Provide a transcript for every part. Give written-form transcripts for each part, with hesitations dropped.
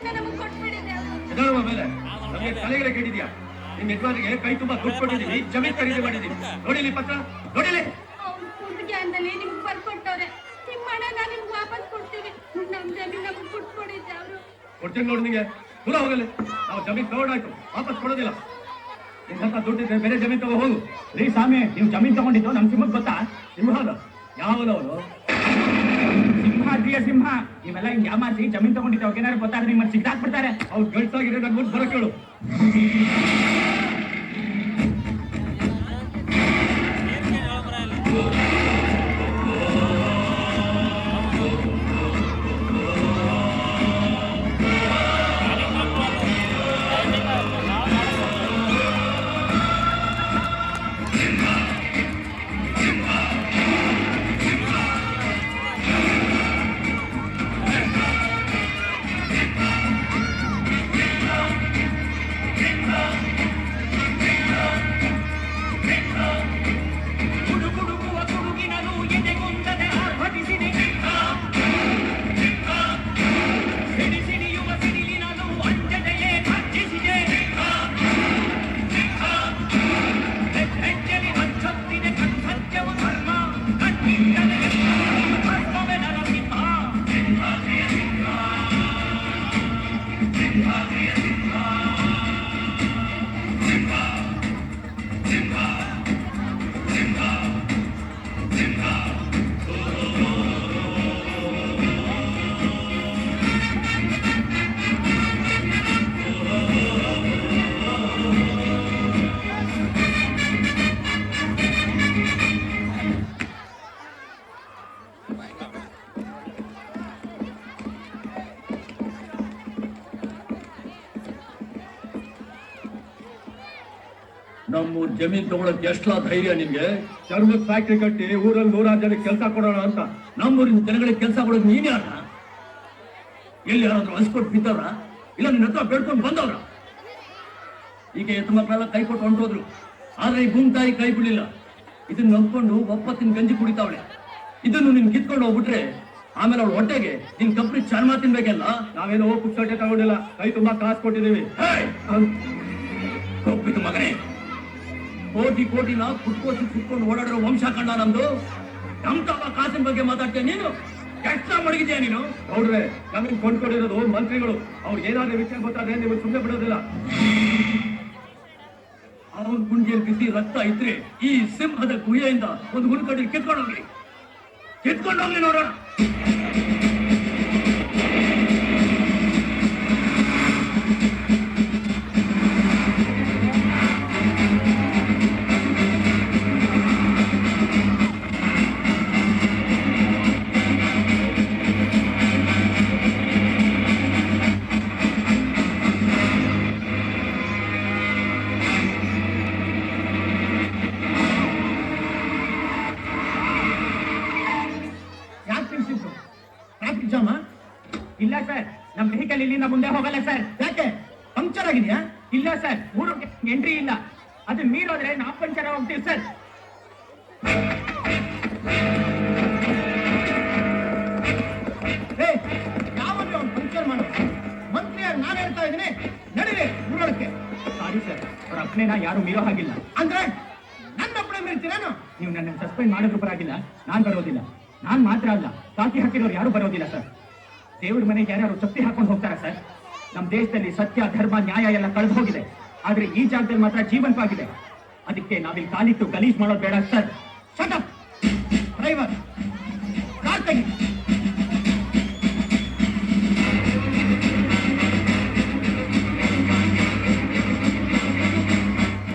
ಮೇಲೆ ನಮಗೆ ತಲೆಗೆ ಕೆಟ್ಟಿದ್ಯಾ? ನಿಮ್ ಯಜಮಾನಿಗೆ ಕೈ ತುಂಬಾ ದುಡ್ಡು ಕೊಟ್ಟಿದ್ದೀವಿ, ಜಮೀನ್ ಖರೀದಿ ಮಾಡಿದೀವಿ. ನೋಡಿಲಿ ಪತ್ರ, ನೋಡಿಲಿ. ನಿಮ್ಗೆ ಬರ್ಕೊಟ್ಟವ್ರೆ. ನಿಮ್ಮ ಹಣ ನಾನು ನಿಮ್ಗೆ ವಾಪಸ್ ಕೊಡ್ತೀವಿ. ನಮ್ ಜಮೀನ್ ನಮ್ಗೆ ಕೊಟ್ಕೊಡಿದ್ದೆ ಅವರು. ಕೊಡ್ತೀನಿ ನೋಡಿ ನಿಂಗೆ. ದೂರ ಹೋಗಲಿ. ನಾವು ಜಮೀನ್ ತಗೊಂಡಾಯ್ತು, ವಾಪಸ್ ಕೊಡೋದಿಲ್ಲ. ನಿನ್ನ ದುಡ್ಡಿದ್ರೆ ಬೇರೆ ಜಮೀನ್ ತಗೋ ಹೋಗು. ರೀ ಸ್ವಾಮಿ, ನೀವು ಜಮೀನ್ ತಗೊಂಡಿದ್ದು ನಮ್ ಸಿಂಹಕ್ಕೆ ಗೊತ್ತಾ? ಸಿಂಹದ ಯಾವನವನು? ಸಿಂಹ ಸಿಂಹ. ನೀವೆಲ್ಲ ಹಿಂಗ್ ಯಾಮಾಸಿ ಜಮೀನ್ ತಗೊಂಡಿದ್ದು ಅವ್ರಿಗೆ ಏನಾದ್ರು ಗೊತ್ತಾದ್ರೆ ನಿಮ್ಮನ್ನು ಸಿಗ್ದಾಕ್ಬಿಡ್ತಾರೆ. ಅವ್ರು ಗಳ್ಸಾಗಿದೆ, ನನ್ ಮುಂದೆ ಬರೋ ಕೇಳು. ನಮ್ಮೂರ್ ಜಮೀನ್ ತಗೊಳಕ್ ಎಷ್ಟಾ ಧೈರ್ಯ ನಿಮ್ಗೆ? ಚರ್ಮದ ಫ್ಯಾಕ್ಟ್ರಿ ಕಟ್ಟಿ ಊರಲ್ಲಿ 100 ಜನಕ್ಕೆ ಕೆಲಸ ಕೊಡೋಣ ಅಂತ. ನಮ್ಮೂರಿನ ಜನಗಳಿಗೆ ಕೆಲಸ ಕೊಡೋದು ನೀನ್ ಯಾರ? ಎಲ್ಲಿ ಯಾರಾದ್ರೂ ಅನ್ಸ್ಕೊಟ್ಟು ಬಿದ್ದವ್ರ? ಇಲ್ಲ ನಿನ್ನ ಹತ್ರ ಬೇಡ್ಕೊಂಡು ಬಂದವ್ರ? ಈಗ ಎತ್ತು ಮಕ್ಕಳೆಲ್ಲ ಕೈ ಕೊಟ್ಟು ಹೊಂಟೋದ್ರು. ಆದ್ರೆ ಈ ಭೂಮಿ ತಾಯಿ ಕೈ ಬಿಡ್ಲಿಲ್ಲ. ಇದನ್ನ ನಂಬ್ಕೊಂಡು ಒಪ್ಪತ್ತಿನ ಗಂಜಿ ಕುಡಿತಾವಳೆ. ಇದನ್ನು ನಿನ್ ಕಿತ್ಕೊಂಡು ಹೋಗ್ಬಿಟ್ರೆ ಆಮೇಲೆ ಅವ್ಳ ಹೊಟ್ಟೆಗೆ ನಿನ್ ಕಂಪ್ನಿ ಚರ್ಮ ತಿನ್ಬೇಕಲ್ಲ. ನಾವೇನೋ ಪುಕ್ಸಟ್ಟೆ ತಗೊಂಡಿಲ್ಲ, ಕೈ ತುಂಬಾ ಕಾಸು ಕೊಟ್ಟಿದ್ದೀವಿ. ಹೋಗ್ಬಿಟ್ಟು ಮಗನೇ, ಕೋಟಿ ಕೋಟಿನ ಕುಟ್ಕೊಂಡು ಓಡಾಡಿರೋ ವಂಶ ಕಂಡ ನಮ್ದು. ನಮ್ ತಮ್ಮ ಕಾಸಿನ ಬಗ್ಗೆ ಮಾತಾಡ್ತೇನೆ ನೀನು? ಕೆಟ್ಟ ಮಡಗಿದ್ಯಾ ನೀನು? ನೋಡ್ರೆ ನಮಗೆ ಕೊಂಡ್ಕೊಂಡಿರೋದು ಮಂತ್ರಿಗಳು. ಅವ್ರು ಏನಾದ್ರೂ ವಿಷಯ ಗೊತ್ತಾದ್ರೆ ನೀವು ಸುಮ್ಮನೆ ಬಿಡೋದಿಲ್ಲ. ಅವನ್ ಗುಂಡಿಯಲ್ಲಿ ಬಿಸಿ ರಕ್ತ ಇದ್ರೆ ಈ ಸಿಂಹದ ಗುಹೆಯಿಂದ ಒಂದು ಗುಂಡ್ಕಡ್ಡಿ ಕಿತ್ಕೊಂಡೋಗ್ಲಿ ನೋಡೋಣ. ಇಲ್ಲ ಸರ್, ನಮ್ ವೆಹಿಕಲ್ ಇಲ್ಲಿಂದ ಮುಂದೆ ಹೋಗಲ್ಲ ಸರ್. ಯಾಕೆ? ಪಂಕ್ಚರ್ ಆಗಿದೆಯಾ? ಇಲ್ಲ ಸರ್, ಊರಿಗೆ ಎಂಟ್ರಿ ಇಲ್ಲ. ಅದು ಮೀರೋದ್ರೆ ನಾವು ಪಂಕ್ಚರ್ ಹೋಗ್ತೀವಿ ಸರ್. ಯಾವಾಗ ಅವ್ನು ಪಂಕ್ಚರ್ ಮಾಡೋದು? ಮಂತ್ರಿಯಾಗಿ ನಾನು ಹೇಳ್ತಾ ಇದ್ದೀನಿ, ನಡೀರಿ ಊರೊಳಕ್ಕೆ. ಸಾರಿ ಸರ್, ಅವ್ರ ಅಪ್ಪನೇನ ಯಾರು ಮೀರೋ ಹಾಗಿಲ್ಲ. ಅಂದ್ರೆ ನನ್ನ ಅಪ್ಪಣೆ ಮೀರ್ತೀರೇನು? ನೀವು ನನ್ನ ಸಸ್ಪೆಂಡ್ ಮಾಡಿದ್ರು ಪರವಾಗಿಲ್ಲ, ನಾನ್ ಬರೋದಿಲ್ಲ. ನಾನ್ ಮಾತ್ರ ಅಲ್ಲ, ಸಾಕಿ ಹಾಕಿರೋರು ಯಾರು ಬರೋದಿಲ್ಲ ಸರ್. ದೇವ್ರ ಮನೆಗೆ ಯಾರು ಚಪ್ಪಿ ಹಾಕೊಂಡು ಹೋಗ್ತಾರ ಸರ್? ನಮ್ಮ ದೇಶದಲ್ಲಿ ಸತ್ಯ, ಧರ್ಮ, ನ್ಯಾಯ ಎಲ್ಲ ಕಳೆದು ಹೋಗಿದೆ. ಆದ್ರೆ ಈ ಜಾಗದಲ್ಲಿ ಮಾತ್ರ ಜೀವಂತವಾಗಿದೆ. ಅದಕ್ಕೆ ನಾವಿಲ್ಲಿ ಕಾಲಿಟ್ಟು ಗಲೀಜ್ ಮಾಡೋದು ಬೇಡ sir. Shut up driver, car ತೆಗಿ.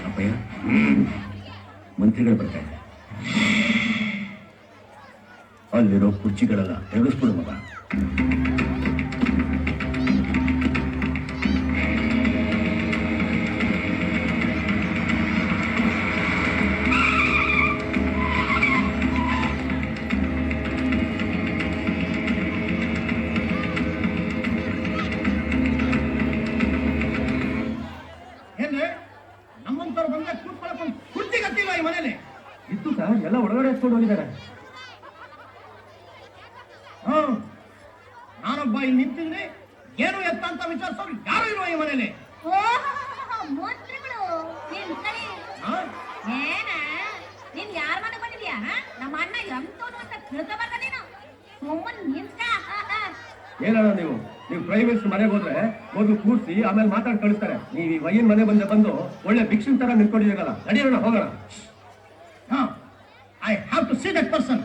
ಅಪ್ಪಯ್ಯ, ಮಂತ್ರಿಗಳು ಬರ್ತಾರೆ. ಅಲ್ಲಿರೋ ಕುರ್ಚಿಗಳೆಲ್ಲ ತೆಗೆಸ್ಬಿಡು ಮಗ. ಏನ್ರಿ, ನಮ್ಮಂತವ್ರು ಬಂದ್ರೆ ಕೂತ್ಕೊಳ್ಳೋಕೆ ಕುರ್ಚಿ ಗತ್ತಿಲ್ಲ ಈ ಮನೇಲಿ. ಇತ್ತು ಸರ್, ಎಲ್ಲ ಒಳಗಡೆ ಎತ್ಕೊಂಡು ಹೋಗಿದ್ದಾರೆ. ನಾನೊಬ್ಬ ಇಲ್ಲಿ ನಿಂತಿದ್ರೆ ಏನು ಎತ್ತ ಅಂತ ವಿಚಾರಿಸೋರು ಯಾರು ಇಲ್ವಾ ಈ ಮನೇಲಿ? ಮಂತ್ರಿಗಳು ನಿನ್ ಕಳಿ ಆ? ಏನ ನೀನ್ ಯಾರ ಮನೆ ಬಂದಿದ್ಯಾ ನಮ್ಮ ಅಣ್ಣ ಎಂತವನು ಅಂತ ತಿಳ್ಕೊಬಾರ್ದ ನೀನು ಸುಮ್ಮನ್ ನಿಂತ ಏನಣ್ಣ ನೀವು ಪ್ರೈವೇಟ್ ಮನೆಗೆ ಹೋದ್ರೆ ಮೊದಲು ಕೂರಿಸಿ ಆಮೇಲೆ ಮಾತಾಡಿ ಕಳಿಸ್ತಾರೆ. ನೀವು ಈ ವಯ್ಯನ್ ಮನೆ ಬಂದು ಒಳ್ಳೆ ಭಿಕ್ಷುನ್ ತರ ನಿಂತ್ಕೊಂಡಿದ್ದೀರಲ್ಲ, ನಡಿಯೋಣ ಹೋಗೋಣ. I have to see that person.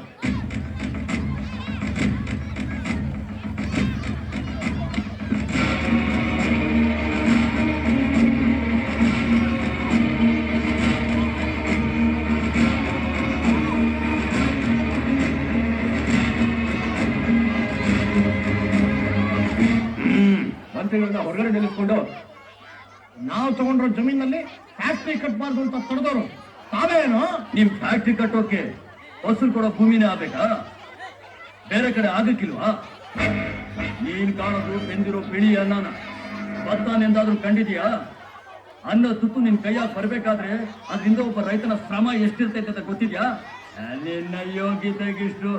ಮಂತ್ರಿಗಳನ್ನ ಹೊರಗಡೆ ನಿಲ್ಲಿಸ್ಕೊಂಡು ನಾವು ತಗೊಂಡ್ರೋ ಜಮೀನಲ್ಲಿ ಫ್ಯಾಕ್ಟ್ರಿ ಕಟ್ಟಬಾರ್ದು ಅಂತ ತಡೆದವರು ತಾವೇನು? ನಿಮ್ ಫ್ಯಾಕ್ಟ್ರಿ ಕಟ್ಟೋಕೆ ಹೊಸರು ಕೊಡೋ ಭೂಮಿನೇ ಆಗ್ಬೇಕಾ? ಬೇರೆ ಕಡೆ ಆಗಕ್ಕಿಲ್ವಾ? ನೀನ್ ಕಾಣೋದು ಬೆಂದಿರೋ ಬಿಳಿ ಅನ್ನನ ಭತ್ತನೆಂದಾದ್ರೂ ಕಂಡಿದ್ಯಾ? ಅನ್ನ ತುತ್ತು ನಿನ್ ಕೈಯಾಗ ಬರ್ಬೇಕಾದ್ರೆ ಅದ್ರಿಂದ ಒಬ್ಬ ರೈತನ ಶ್ರಮ ಎಷ್ಟಿರ್ತೈತೆ ಅಂತ ಗೊತ್ತಿದ್ಯಾ? ನಿನ್ನ ಯೋಗ್ಯತೆಗಿಷ್ಟು.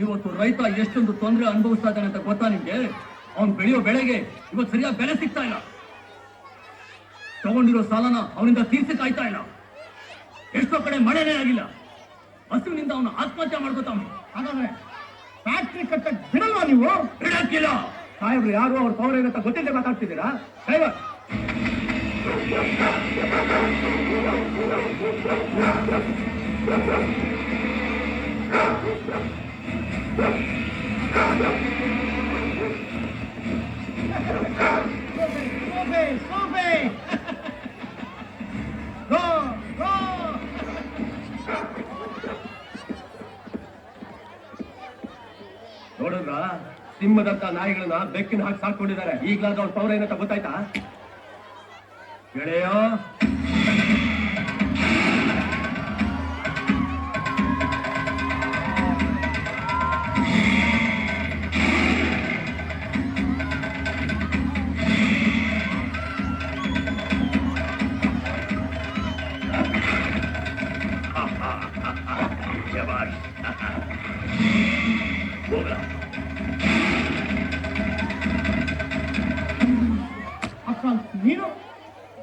ಇವತ್ತು ರೈತ ಎಷ್ಟೊಂದು ತೊಂದರೆ ಅನುಭವಿಸ್ತಾ ಇದ್ದಾನೆ ಅಂತ ಗೊತ್ತಾ ನಿಮ್ಗೆ? ಅವ್ನು ಬೆಳೆಯೋ ಬೆಳೆಗೆ ಇವತ್ತು ಸರಿಯಾಗಿ ಬೆಲೆ ಸಿಗ್ತಾ ಇಲ್ಲ. ತಗೊಂಡಿರೋ ಸಾಲನ ಅವನಿಂದ ತೀರ್ಸಕ್ ಆಯ್ತಾ ಇಲ್ಲ. ಎಷ್ಟೋ ಕಡೆ ಮಳೆನೇ ಆಗಿಲ್ಲ. ಹಸುವಿನಿಂದ ಅವನು ಆತ್ಮಹತ್ಯೆ ಮಾಡ್ಕೋತಾವನು. ಹಾಗಾದ್ರೆ ಫ್ಯಾಕ್ಟ್ರಿ ಕಟ್ಟಕ್ ಬಿಡಲ್ವಾ ನೀವು? ಬಿಡಕ್ಕಿಲ್ಲ. ಸಾಹೇಬ್ರು ಯಾರು ಅವ್ರ ಪವರ್ ಏನಂತ ಗೊತ್ತಿಲ್ಲದೆ ಮಾತಾಡ್ತಿದ್ದೀರಾ? ಡ್ರೈವರ್ ನೋಡಿದ್ರ ಸಿಂಹದಂತ ನಾಯಿಗಳನ್ನ ಬೆಕ್ಕಿನ ಹಾಕಿ ಸಾಕೊಂಡಿದ್ದಾರೆ. ಈಗ್ಲಾದ್ರೂ ಅವ್ರ ಪವರ್ ಏನಂತ ಗೊತ್ತಾಯ್ತಾ? ಗೆಳೆಯ, ಅಕ್ಕ ನೀನು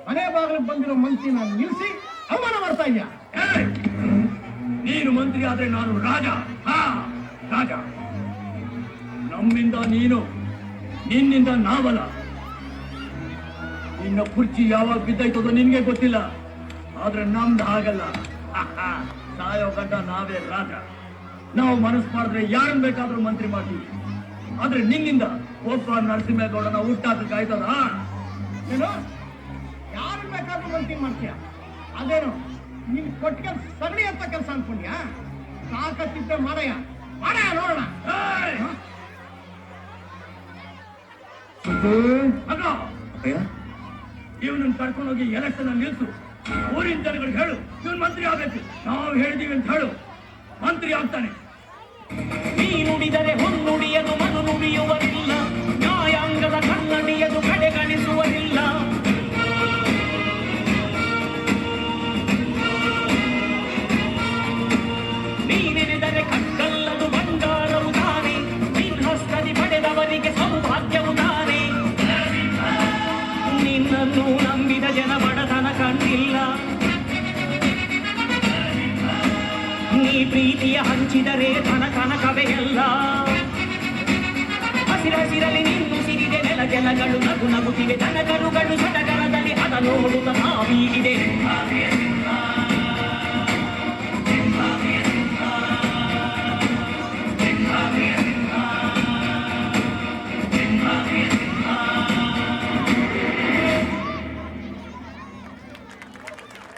ಮನೆ ಬಾಗಿಲು ಬಂದಿರೋ ಮಂತ್ರಿನ ನಿಲ್ಲಿಸಿ ಅವಮಾನ ಮಾಡ್ತಾ ಇದ್ಯಾ? ನೀನು ಮಂತ್ರಿ ಆದ್ರೆ ನಾನು ರಾಜ. ರಾಜ. ನಮ್ಮಿಂದ ನೀನು, ನಿನ್ನಿಂದ ನಾವಲ್ಲ. ನಿನ್ನ ಕುರ್ಚಿ ಯಾವಾಗ ಬಿದ್ದೈತದೋ ನಿನ್ಗೆ ಗೊತ್ತಿಲ್ಲ. ಆದ್ರೆ ನಮ್ದು ಹಾಗಲ್ಲ. ಸಾಯೋ ಗಂಟ ನಾವೇ ರಾಜ. ನಾವು ಮನಸ್ಸು ಮಾಡಿದ್ರೆ ಯಾರನ್ನ ಬೇಕಾದ್ರೂ ಮಂತ್ರಿ ಮಾಡ್ತೀವಿ. ಆದ್ರೆ ನಿನ್ನಿಂದ ಒಬ್ಬ ನರಸಿಂಹೇಗೌಡನ ಹುಟ್ಟಾಕ ಆಯ್ತದ? ಏನು ಯಾರು ಬೇಕಾದ್ರೂ ಮಂತ್ರಿ ಮಾಡ್ತೀಯ? ಅದೇನು ನೀನ್ ಕೊಟ್ಟಿಗೆ ಸಗಣಿ ಅಂತ ಕೆಲಸ ಅನ್ಕೊಂಡ್ಯಾ? ತಾಕತ್ತಿದ್ರೆ ಮಾಡಯ್ಯ ಮಾಡಯ್ಯ ನೋಡೋಣ. ಇವನನ್ನ ಕರ್ಕೊಂಡೋಗಿ ಎಲೆಕ್ಷನ್ ನಿಲ್ಸು. ಊರಿನ ಜನಗಳಿಗೆ ಹೇಳು ಇವನ್ ಮಂತ್ರಿ ಆಗ್ಬೇಕು. ನಾವು ಹೇಳಿದೀವಿ ಅಂತ ಹೇಳು, ಮಂತ್ರಿ ಆಗ್ತಾನೆ. ನೀ ನುಡಿದರೆ ಹೊನ್ನುಡಿಯದು ಮನು ನುಡಿಯುವರಿಲ್ಲ, ನ್ಯಾಯಾಂಗದ ಕನ್ನಡಿಯದು ಕಡೆಗಣಿಸುವರಿಲ್ಲ. ನೀನೆನೆದರೆ ಕಕ್ಕಲ್ಲದು ಬಂಗಾರವು ತಾನೆ, ನಿನ್ಹಸ್ತದಿ ಪಡೆದವರಿಗೆ ಸೌಭಾಗ್ಯವು ತಾನೆ. ನಿನ್ನನ್ನು ನಂಬಿದ ಜನ ಬಡತನ ಕಂಡಿಲ್ಲ. ನೀ ಪ್ರೀತಿಯ ಹಂಚಿದರೆ ಧನ ಕನಕವೇ ಎಲ್ಲ. ಹಸಿರಸಿರಲಿ ನಿನ್ನು ಸಿರಿದೆ ನೆಲ ಜಲಗಳು ನಗು ನಗುತ್ತಿವೆ. ದನಕರುಗಳು ಸಡಗರದಲ್ಲಿ ಅದ ನೋಡುತ್ತ ನಾವೀಗಿದೆ.